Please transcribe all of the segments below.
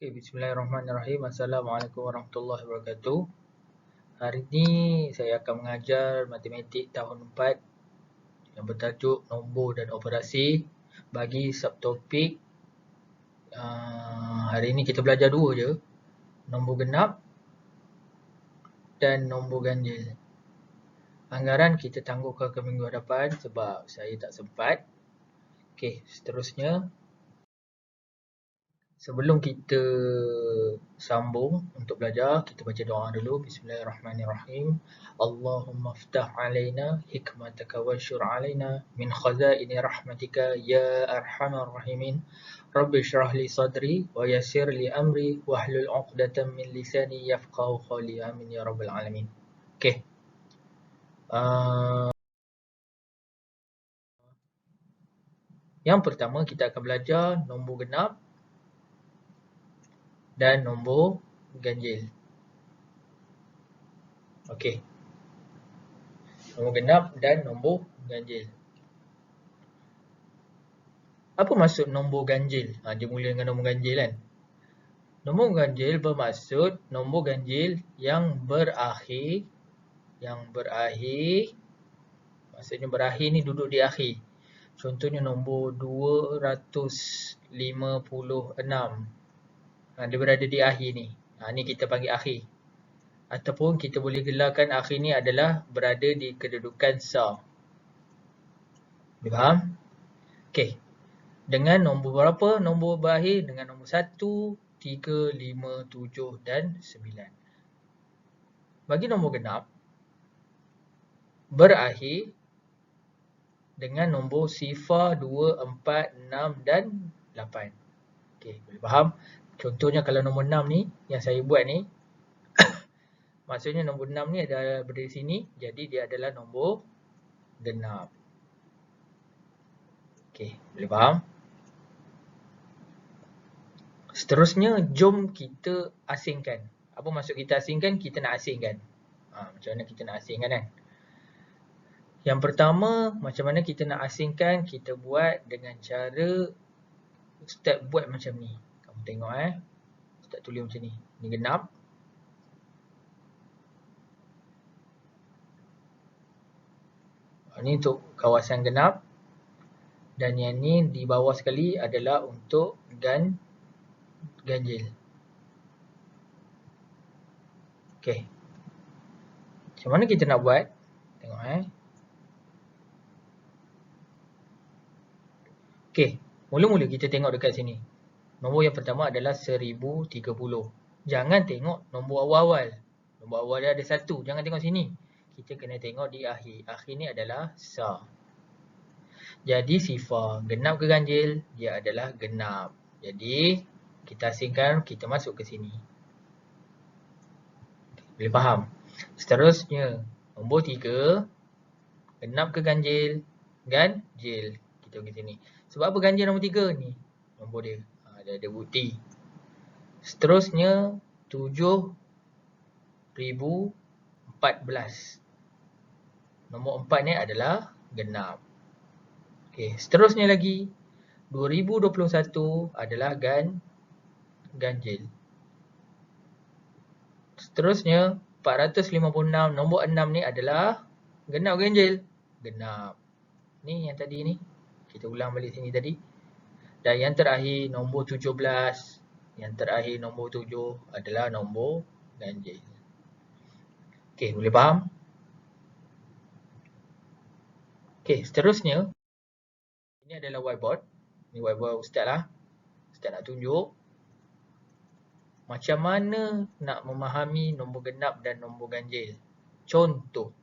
Bismillahirrahmanirrahim. Assalamualaikum warahmatullahi wabarakatuh. Hari ini saya akan mengajar matematik tahun 4 yang bertajuk nombor dan operasi bagi subtopik. Hari ini kita belajar dua je, nombor genap dan nombor ganjil. Anggaran kita tangguhkan ke minggu hadapan sebab saya tak sempat. Okey, seterusnya sebelum kita sambung untuk belajar, kita baca doa dulu. Bismillahirrahmanirrahim. Allahumma ftah alaina hikmataka wa syur alaina min khazaini rahmatika ya arhamar rahimin. Rabbi syrah li sadri wa yassir li amri wahlul 'uqdatam min lisani yafqahu qawli. Amin ya rabbal alamin. Okey. Yang pertama kita akan belajar nombor genap dan nombor ganjil. Okey. Nombor genap dan nombor ganjil. Apa maksud nombor ganjil? Dia mula dengan nombor ganjil kan. Nombor ganjil bermaksud nombor ganjil yang berakhir. Maksudnya berakhir ni duduk di akhir. Contohnya nombor 256. Dia berada di akhir ni. Ni kita panggil akhir. Ataupun kita boleh gelarkan akhir ni adalah berada di kedudukan sa. Faham? Okey. Dengan nombor berapa? Nombor berakhir dengan nombor 1, 3, 5, 7 dan 9. Bagi nombor genap, berakhir dengan nombor 0, 2, 4, 6 dan 8. Okey, boleh faham? Contohnya kalau nombor 6 ni yang saya buat ni, maksudnya nombor 6 ni adalah berada di sini, jadi dia adalah nombor genap. Okey, boleh faham? Seterusnya, jom kita asingkan. Apa maksud kita asingkan? Kita nak asingkan. Macam mana kita nak asingkan kan? Yang pertama, macam mana kita nak asingkan? Kita buat dengan cara Ustaz buat macam ni. Kamu tengok Ustaz tulis macam ni. Ni genap. Ni untuk kawasan genap. Dan yang ni di bawah sekali adalah untuk ganjil. Okey. Macam mana kita nak buat? Tengok Okey. Mula-mula kita tengok dekat sini. Nombor yang pertama adalah 1030. Jangan tengok nombor awal-awal. Nombor awal dia ada 1. Jangan tengok sini. Kita kena tengok di akhir. Akhir ni adalah sa. Jadi sifar genap ke ganjil? Dia adalah genap. Jadi kita asingkan, kita masuk ke sini. Boleh faham? Seterusnya, nombor 3. Genap ke ganjil? Ganjil. Kita pergi sini. Sebab apa ganjil nombor 3 ni? Nombor dia. Dia ada bukti. Seterusnya, 7014. Nombor 4 ni adalah genap. Okey, seterusnya lagi 2021 adalah ganjil. Seterusnya 456 nombor 6 ni adalah genap ganjil. Genap. Ni yang tadi ni. Kita ulang balik sini tadi. Dan yang terakhir nombor 17. Yang terakhir nombor 7 adalah nombor ganjil. Okey, boleh faham? Okey, seterusnya ini adalah whiteboard. Ini whiteboard Ustaz lah. Ustaz nak tunjuk macam mana nak memahami nombor genap dan nombor ganjil. Contoh.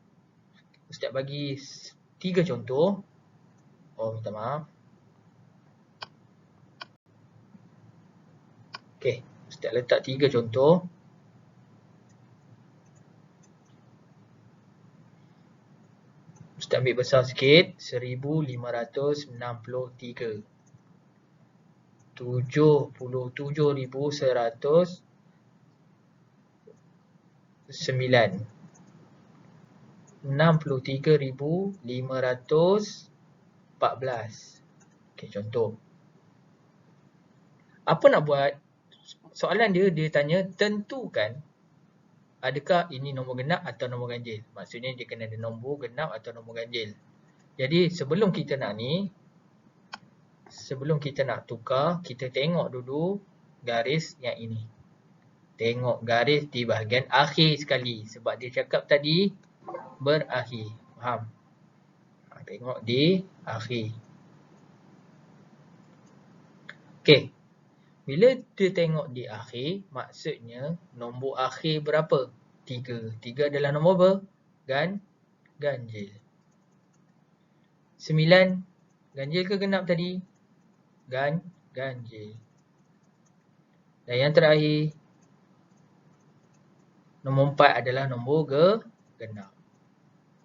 Ustaz bagi 3 contoh. Minta maaf. Okey, Ustaz letak 3 contoh. Ustaz ambil besar sikit. 1563. 77,109. 63,514. Okey, contoh. Apa nak buat soalan dia tanya tentukan adakah ini nombor genap atau nombor ganjil. Maksudnya dia kena ada nombor genap atau nombor ganjil. Jadi sebelum kita nak tukar, kita tengok dulu garis yang ini. Tengok garis di bahagian akhir sekali. Sebab dia cakap tadi berakhir. Faham? Tengok di akhir. Okey. Bila dia tengok di akhir, maksudnya nombor akhir berapa? 3. 3 adalah nombor apa? Ganjil. 9 ganjil ke genap tadi? Ganjil. Dan yang terakhir, nombor 4 adalah nombor genap.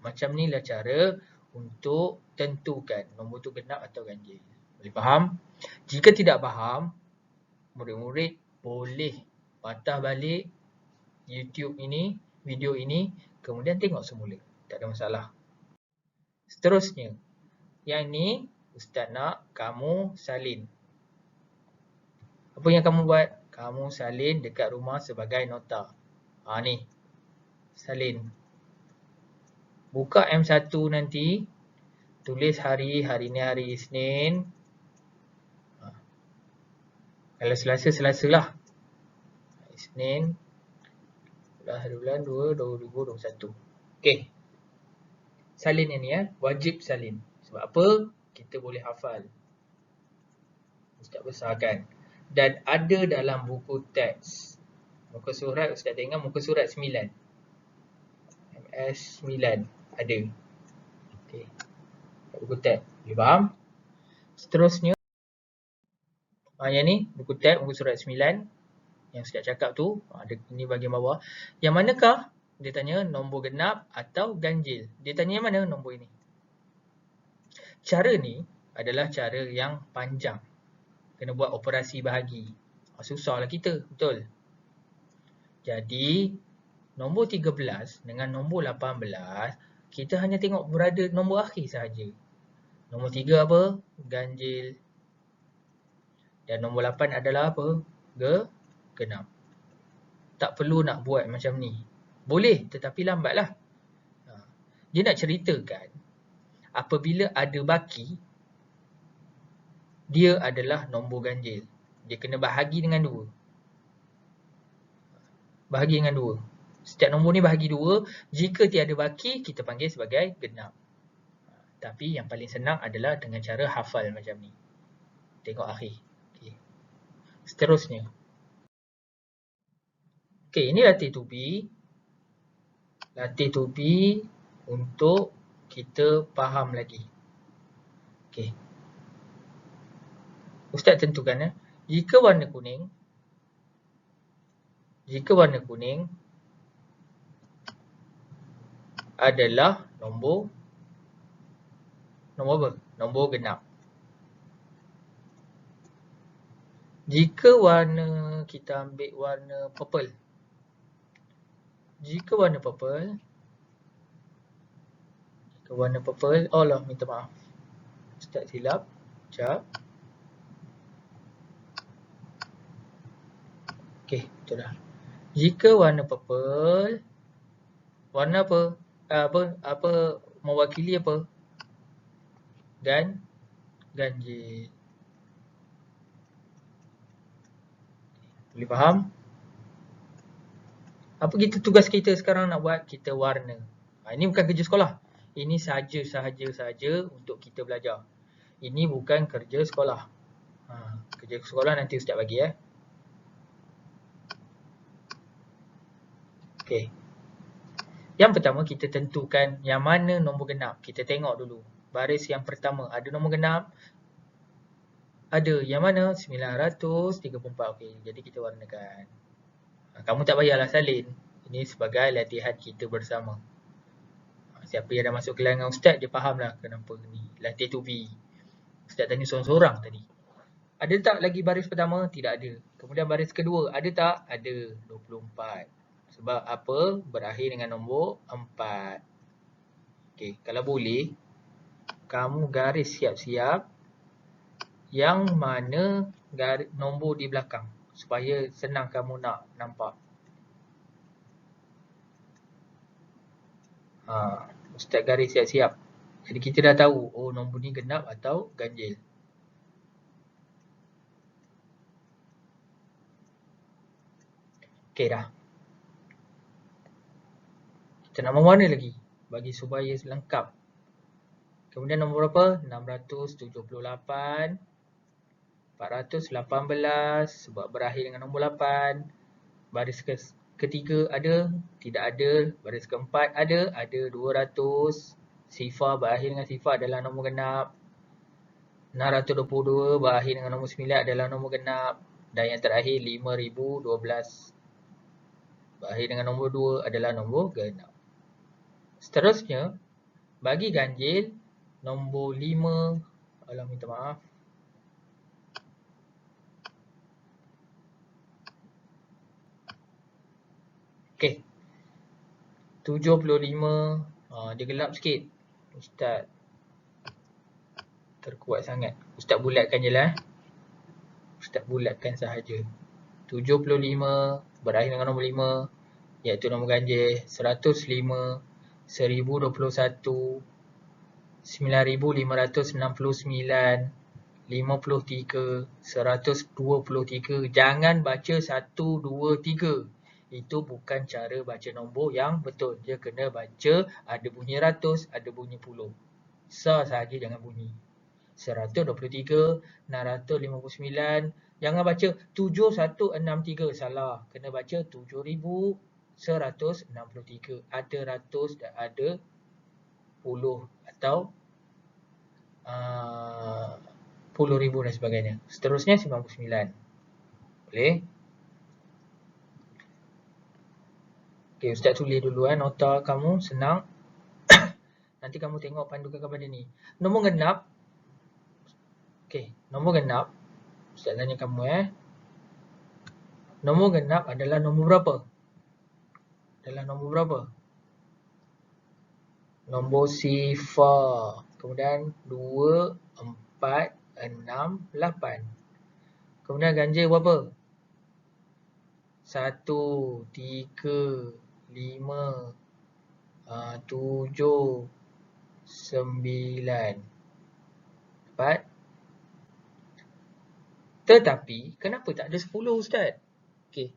Macam inilah cara untuk tentukan nombor tu genap atau ganjil. Boleh faham? Jika tidak faham, murid-murid boleh patah balik YouTube ini, video ini, kemudian tengok semula. Tak ada masalah. Seterusnya, yang ni Ustaz nak kamu salin. Apa yang kamu buat? Kamu salin dekat rumah sebagai nota. Ni. Salin. Buka M1 nanti. Tulis hari ni hari Isnin. Kalau Selasa lah. Isnin. Bulan 2, 2021. Okey. Salin yang ni wajib salin. Sebab apa? Kita boleh hafal. Ustaz besarkan. Dan ada dalam buku teks. Muka surat, Ustaz tengok muka surat 9. MS 9. Ada. Okey. Buku teks. Boleh faham? Seterusnya. Yang ni, buku teks, muka surat 9. Yang Ustaz cakap tu. Ini bahagian bawah. Yang manakah? Dia tanya nombor genap atau ganjil. Dia tanya yang mana nombor ini. Cara ni adalah cara yang panjang. Kena buat operasi bahagi. Susahlah kita, betul. Jadi, nombor 13 dengan nombor 18, kita hanya tengok berada nombor akhir sahaja. Nombor 3 apa? Ganjil. Dan nombor 8 adalah apa? Genap. Tak perlu nak buat macam ni. Boleh, tetapi lambatlah. Dia nak ceritakan, apabila ada baki, dia adalah nombor ganjil. Dia kena bahagi dengan 2. Bahagi dengan 2. Setiap nombor ni bahagi 2. Jika tiada baki, kita panggil sebagai genap. Tapi yang paling senang adalah dengan cara hafal macam ni. Tengok akhir. Okay. Seterusnya. Okay, ini latih to be. Latih to be untuk kita faham lagi. Okay. Ustaz tentukan jika warna kuning adalah nombor apa? Nombor genap. Jika warna kita ambil warna purple. Jika warna purple, Allah minta maaf. Ustaz silap. Sekejap. Okey, betul dah. Jika warna purple, warna apa? Apa mewakili apa? Ganjil. Boleh faham? Apa tugas kita sekarang nak buat? Kita warna. Ini bukan kerja sekolah. Ini sahaja untuk kita belajar. Ini bukan kerja sekolah. Kerja sekolah nanti Ustaz bagi Okey. Yang pertama kita tentukan yang mana nombor genap. Kita tengok dulu. Baris yang pertama ada nombor genap. Ada. Yang mana? 934. Okey, jadi kita warnakan. Kamu tak payahlah salin. Ini sebagai latihan kita bersama. Siapa yang dah masuk kelas dengan Ustaz, dia fahamlah kenapa ni. Latih to be. Ustaz tanya seorang-seorang tadi. Ada tak lagi baris pertama? Tidak ada. Kemudian baris kedua, ada tak? Ada. 24. Sebab apa? Berakhir dengan nombor 4. Okey, kalau boleh, kamu garis siap-siap yang mana nombor di belakang. supaya senang kamu nak nampak. Ustaz garis siap-siap. Jadi kita dah tahu, oh nombor ni genap atau ganjil. Okey dah. Kita nak mana lagi? Bagi supaya lengkap. Kemudian nombor berapa? 678, 418 sebab berakhir dengan nombor 8. Baris ketiga ada? Tidak ada. Baris keempat ada? Ada 200. Sifar berakhir dengan sifar adalah nombor genap. 622 berakhir dengan nombor 9 adalah nombor genap. Dan yang terakhir 5012 berakhir dengan nombor 2 adalah nombor genap. Seterusnya, bagi ganjil, nombor 5, minta maaf. Okey. 75, dia gelap sikit. Ustaz terkuat sangat. Ustaz bulatkan je lah. Ustaz bulatkan sahaja. 75 berakhir dengan nombor 5, iaitu nombor ganjil. 105, 1021, 9569, 53, 123. Jangan baca 1, 2, 3. Itu bukan cara baca nombor yang betul. Dia kena baca ada bunyi ratus, ada bunyi puluh. Sa sahaja jangan bunyi. 123, 659. Jangan baca 7163. Salah. Kena baca 7163. Ada ratus dan ada puluh atau puluh ribu dan sebagainya. Seterusnya 99. Boleh? Okey, Ustaz tulis dulu nota kamu senang. Nanti kamu tengok pandukan kepada ni. Nombor genap. Okey, nombor genap. Ustaz tanya kamu Nombor genap adalah nombor berapa? Nombor sifar. Kemudian 2, 4, 6, 8. Kemudian ganjil berapa? 1, 3, 5, 7, 9. Dapat? Tetapi, kenapa tak ada 10, Ustaz? Okey,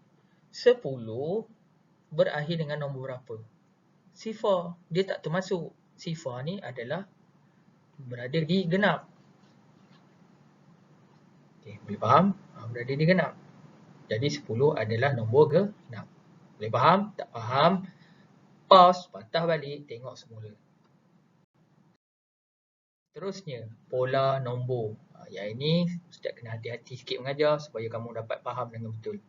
10 berakhir dengan nombor berapa? Sifar. Dia tak termasuk. Sifar ni adalah berada di genap. Okey, boleh faham? Berada di genap. Jadi 10 adalah nombor genap. Boleh faham? Tak faham? Pause, patah balik, tengok semula. Terusnya, pola nombor. Yang ini, Ustaz kena hati-hati sikit mengajar supaya kamu dapat faham dengan betul.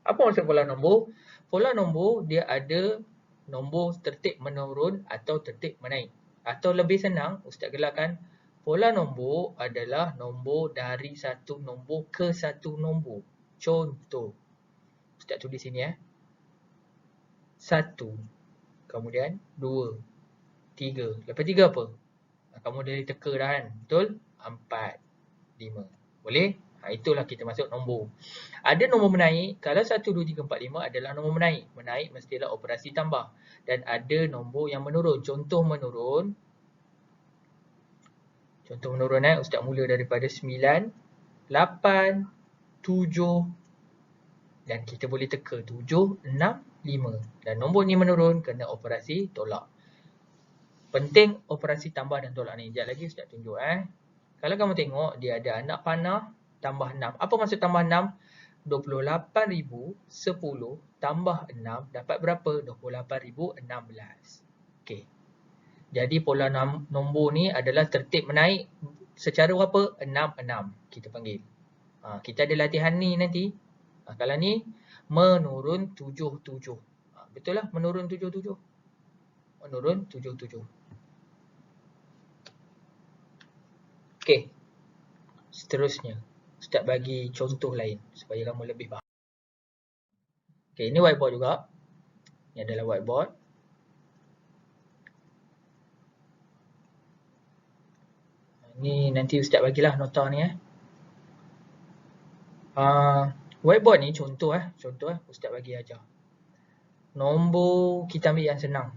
Apa maksud pola nombor? Pola nombor, dia ada nombor tertib menurun atau tertib menaik. Atau lebih senang, Ustaz gelarkan, pola nombor adalah nombor dari satu nombor ke satu nombor. Contoh, Ustaz tulis sini 1, kemudian 2, 3. Lepas 3 apa? Kamu dah teka dah kan? Betul? 4, 5. Boleh? Itulah kita masuk nombor. Ada nombor menaik. Kalau 1, 2, 3, 4, 5 adalah nombor menaik. Menaik mestilah operasi tambah. Dan ada nombor yang menurun. Contoh menurun. Ustaz mula daripada 9, 8, 7. Dan kita boleh teka 7, 6, 5. Dan nombor ni menurun kena operasi tolak. Penting operasi tambah dan tolak ni. Sekejap lagi Ustaz tunjuk Kalau kamu tengok dia ada anak panah tambah 6. Apa maksud tambah 6? 28,010 tambah 6 dapat berapa? 28,016. Okey. Jadi pola nombor ni adalah tertib menaik secara berapa? 6, 6 kita panggil. Kita ada latihan ni nanti. Kalau ni menurun 7, 7. Betul lah menurun 7, 7. Menurun 7, 7. Okey. Seterusnya, Ustaz bagi contoh lain supaya kamu lebih faham. Okey, ini whiteboard juga. Ini adalah whiteboard. Ini nanti Ustaz bagilah nota ni Whiteboard ni contoh Ustaz bagi ajar. Nombor kita ambil yang senang.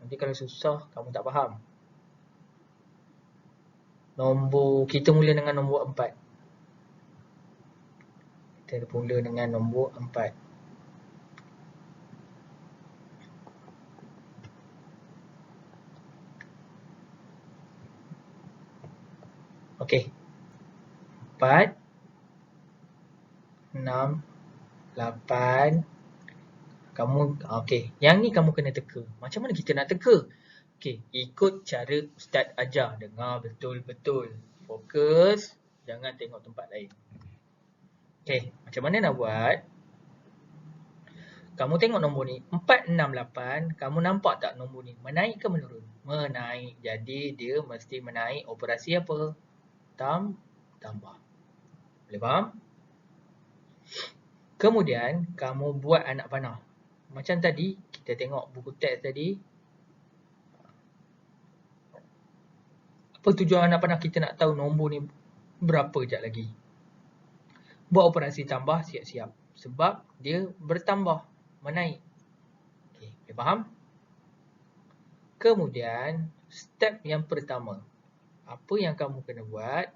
Nanti kalau susah kamu tak faham. Nombor kita mula dengan nombor 4. Kita mula dengan nombor 4. Okey. 4 6 8. Kamu okey, yang ni kamu kena teka. Macam mana kita nak teka? Okey, ikut cara Ustaz ajar. Dengar betul-betul. Fokus, jangan tengok tempat lain. Okey, macam mana nak buat? Kamu tengok nombor ni 4 6 8, kamu nampak tak nombor ni menaik ke menurun? Menaik. Jadi dia mesti menaik operasi apa? Tambah. Boleh faham? Kemudian kamu buat anak panah. Macam tadi, kita tengok buku teks tadi. Apa tujuan anak panah? Kita nak tahu nombor ni berapa sekejap lagi. Buat operasi tambah, siap-siap. Sebab dia bertambah, menaik. Okay, boleh faham? Kemudian, step yang pertama. Apa yang kamu kena buat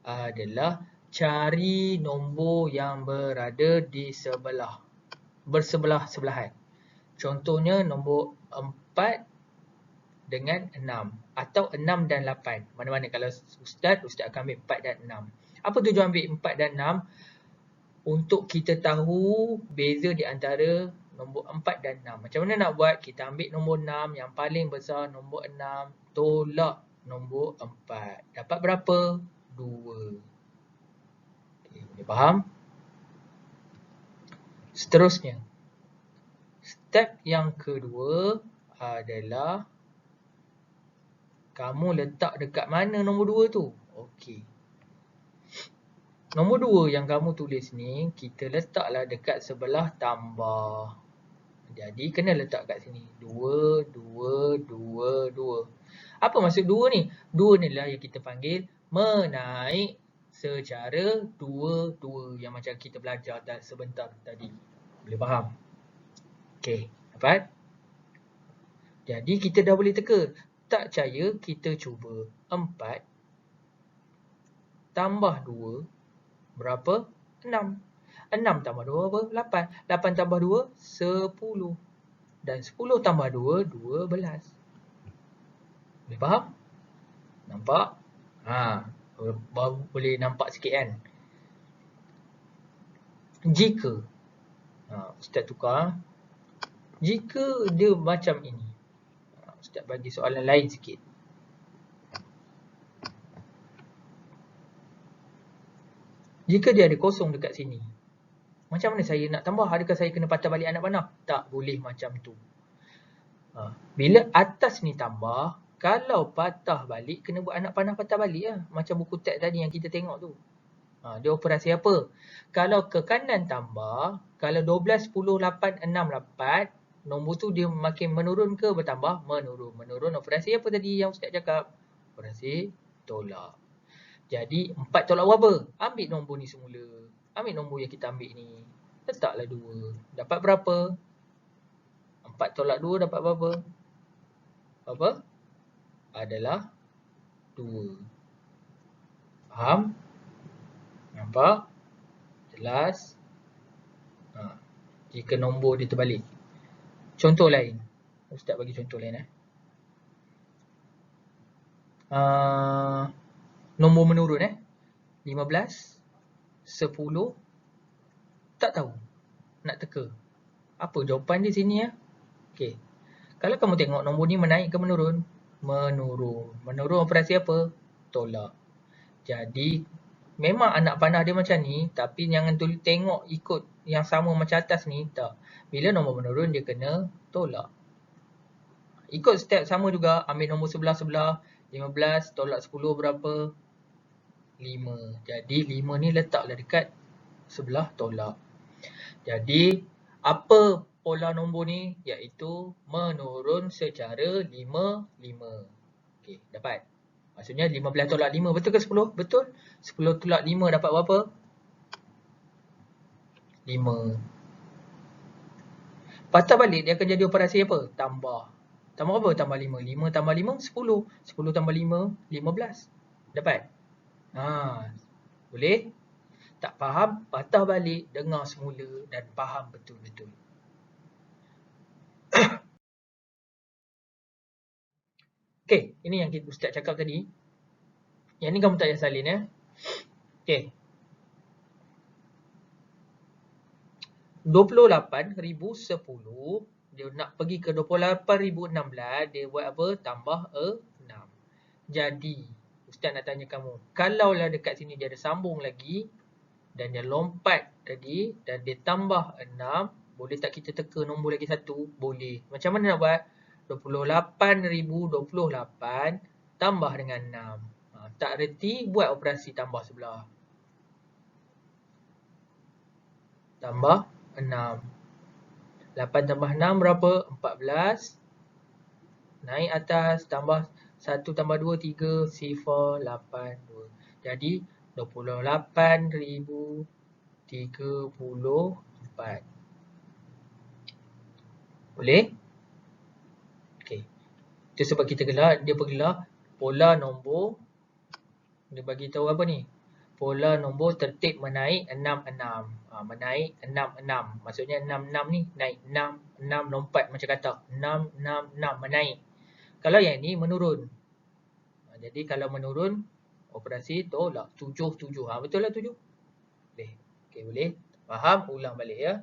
adalah cari nombor yang berada di sebelah. Bersebelah-sebelahan. Contohnya nombor 4 dengan 6 atau 6 dan 8. Mana-mana kalau Ustaz akan ambil 4 dan 6. Apa tujuan ambil 4 dan 6? Untuk kita tahu beza di antara nombor 4 dan 6. Macam mana nak buat? Kita ambil nombor 6 yang paling besar, nombor 6, tolak nombor 4. Dapat berapa? 2. Okay, boleh faham? Seterusnya, step yang kedua adalah kamu letak dekat mana nombor 2 tu? Okey. Nombor 2 yang kamu tulis ni, kita letaklah dekat sebelah tambah. Jadi, kena letak kat sini. 2, 2, 2, 2. Apa maksud 2 ni? 2 ni lah yang kita panggil menaik secara 2, 2. Yang macam kita belajar sebentar tadi. Boleh faham? Okey, dapat? Jadi, kita dah boleh teka. Tak percaya, kita cuba 4 tambah 2 berapa? 6. 6 tambah 2 apa? 8. 8 tambah 2, 10. Dan 10 tambah 2, 12. Boleh faham? Nampak? Boleh nampak sikit kan? Jika, Ustaz tukar. Jika dia macam ini. Ustaz bagi soalan lain sikit. Jika dia ada kosong dekat sini, macam mana saya nak tambah? Adakah saya kena patah balik anak panah? Tak boleh macam tu. Bila atas ni tambah, kalau patah balik, kena buat anak panah patah balik lah. Macam buku teks tadi yang kita tengok tu. Dia operasi apa? Kalau ke kanan tambah, kalau 12, 10, 8, 6, 8, nombor tu dia makin menurun ke bertambah? Menurun. Menurun operasi apa tadi yang Ustaz cakap? Operasi tolak. Jadi 4 tolak berapa? Ambil nombor ni semula. Ambil nombor yang kita ambil ni. Letaklah 2. Dapat berapa? 4 tolak 2 dapat berapa? Apa? Adalah 2. Faham? Nampak? Jelas? Jika nombor dia terbalik. Contoh lain. Ustaz bagi contoh lain. Nombor menurun 15, 10, tak tahu. Nak teka. Apa jawapan dia sini Okey. Kalau kamu tengok nombor ni menaik ke menurun? Menurun. Menurun operasi apa? Tolak. Jadi, memang anak panah dia macam ni, tapi jangan tengok ikut yang sama macam atas ni. Tak. Bila nombor menurun, dia kena tolak. Ikut step sama juga. Ambil nombor sebelah-sebelah. 15 tolak 10 berapa? 5. Jadi 5 ni letaklah dekat sebelah tolak. Jadi apa pola nombor ni? Iaitu menurun secara 5, 5. Okey, dapat. Maksudnya 15 tolak 5 betul ke 10? Betul. 10 tolak 5 dapat berapa? 5. Patah balik dia akan jadi operasi apa? Tambah. Tambah apa? Tambah 5. 5 tambah 5, 10. 10 tambah 5, 15. Dapat? Boleh? Tak faham? Patah balik, dengar semula dan faham betul-betul. Okey, ini yang Ustaz cakap tadi. Yang ni kamu tak payah salin ya. Okey. 28,010 dia nak pergi ke 28,016, dia buat apa? Tambah 6. Jadi, Ustaz nak tanya kamu, kalaulah dekat sini dia ada sambung lagi dan dia lompat tadi dan dia tambah 6, boleh tak kita teka nombor lagi satu? Boleh. Macam mana nak buat? 28,028 tambah dengan 6. Tak reti, buat operasi tambah sebelah. Tambah 6. 8 tambah 6 berapa? 14. Naik atas, tambah 1 tambah 2, 3, 0, 8, 2. Jadi, 28,034. Boleh? Okey. Itu sebab kita gelar, dia bergelar pola nombor. Dia bagi tahu apa ni? Pola nombor tertib menaik 66. Menaik 66. Maksudnya 66 ni naik 6, 6 lompat macam kata. 6, 6, 6 menaik. Kalau yang ni menurun. Jadi kalau menurun, operasi tolak. 7, 7. Betul lah 7? Boleh. Okey, boleh. Faham? Ulang balik ya.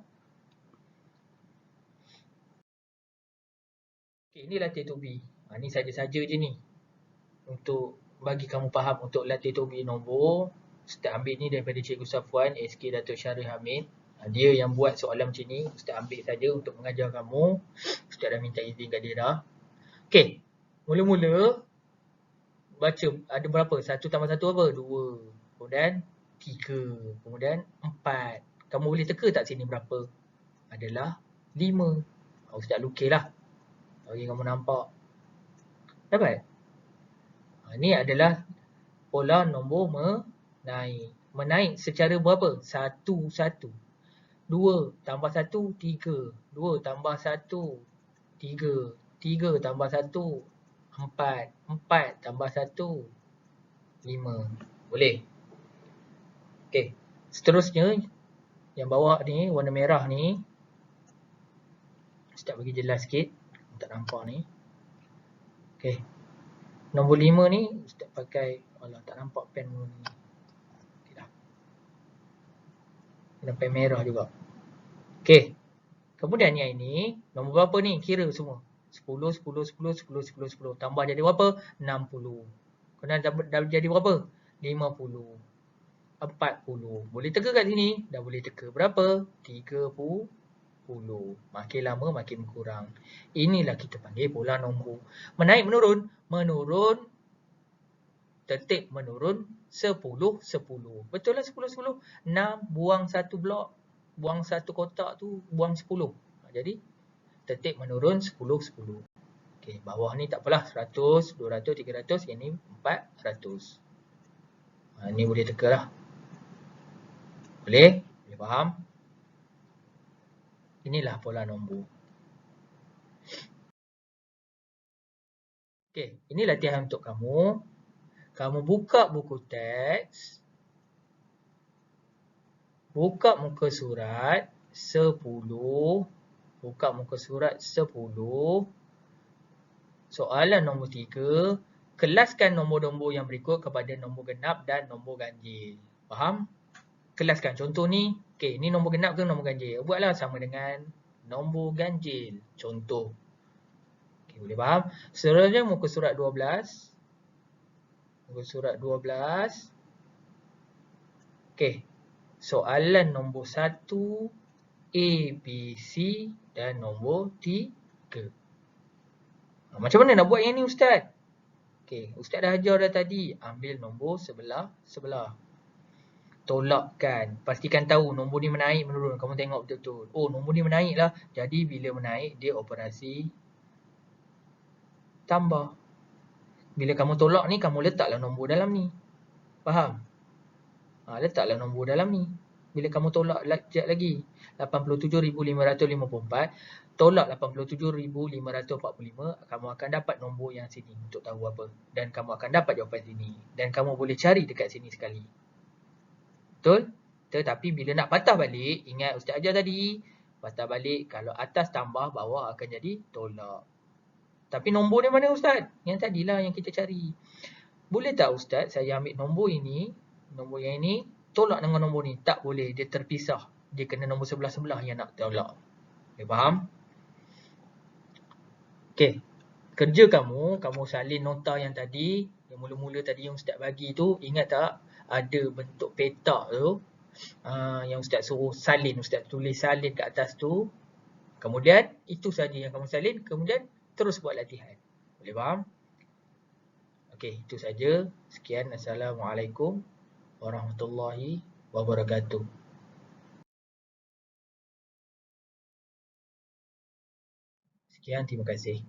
Okey, ini latih tobi. Ni saja-saja je ni. Untuk bagi kamu faham untuk latih tobi nombor. Ustaz ambil ni daripada Cikgu Safwan, SK Datuk Syarif Hamid. Dia yang buat soalan macam ni. Ustaz ambil saja untuk mengajar kamu. Ustaz dah minta izin kat dia dah. Okey. Mula-mula baca ada berapa? 1 tambah 1 apa? 2. Kemudian 3. Kemudian 4. Kamu boleh teka tak sini berapa? Adalah 5. Ustaz lukislah bagi kamu nampak. Dapat? Ini adalah pola nombor menaik. Menaik secara berapa? 1, 1. 2 tambah 1, 3. 2 tambah 1, 3. 3 tambah 1, 4. 4 tambah 1, 5. Boleh? Okey. Seterusnya, yang bawah ni, warna merah ni. Ustaz bagi jelas sikit. Tak nampak ni. Okey. Nombor 5 ni, Ustaz pakai, alah tak nampak pen ni. Okey dah. Kena pen merah juga. Okey. Kemudian yang ini, nombor berapa ni? Kira semua. 10, 10, 10, 10, 10, 10. Tambah jadi berapa? 60. Kemudian dah jadi berapa? 50. 40. Boleh teka kat sini? Dah boleh teka. Berapa? 30. Makin lama makin kurang. Inilah kita panggil pola nombor. Menaik menurun. Menurun. Tertib menurun. 10, 10. Betul lah 10, 10. 6 buang 1 blok. Buang 1 kotak tu. Buang 10. Jadi tertib menurun 10, 10. Okey, bawah ni tak apalah. 100, 200, 300. Yang ni 400. Ni boleh teka lah. Boleh? Boleh faham? Inilah pola nombor. Okey, ini latihan untuk kamu. Kamu buka buku teks. Buka muka surat 10. Buka muka surat 10. Soalan nombor 3. Kelaskan nombor-nombor yang berikut kepada nombor genap dan nombor ganjil. Faham? Kelaskan. Contoh ni, okey, ni nombor genap ke nombor ganjil? Buatlah sama dengan nombor ganjil. Contoh. Okey, boleh faham? Seterusnya muka surat 12. Muka surat 12. Okey. Soalan nombor 1, A, B, C dan nombor 3. Macam mana nak buat yang ni Ustaz? Okey, Ustaz dah ajar dah tadi. Ambil nombor sebelah. Tolakkan. Pastikan tahu nombor ni menaik menurun. Kamu tengok betul-betul. Oh, nombor ni menaik lah. Jadi bila menaik, dia operasi tambah. Bila kamu tolak ni, kamu letaklah nombor dalam ni. Faham? Letaklah nombor dalam ni. bila kamu tolak sekejap lagi. 87,554 tolak 87,545, kamu akan dapat nombor yang sini untuk tahu apa. Dan kamu akan dapat jawapan sini. Dan kamu boleh cari dekat sini sekali. Betul? Tetapi bila nak patah balik, ingat Ustaz ajar tadi, patah balik kalau atas tambah, bawah akan jadi tolak. Tapi nombor ni mana Ustaz? Yang tadilah yang kita cari. Boleh tak Ustaz saya ambil nombor ini, nombor yang ini, tolak dengan nombor ni? Tak boleh, dia terpisah. Dia kena nombor sebelah-sebelah yang nak tolak. Okay, faham? Okey. Kerja kamu salin nota yang tadi, yang mula-mula tadi yang Ustaz bagi tu, ingat tak? Ada bentuk petak tu, yang Ustaz suruh salin, Ustaz tulis salin kat atas tu. Kemudian, itu saja yang kamu salin, kemudian terus buat latihan. Boleh faham? Okey, itu saja. Sekian. Assalamualaikum warahmatullahi wabarakatuh. Sekian, terima kasih.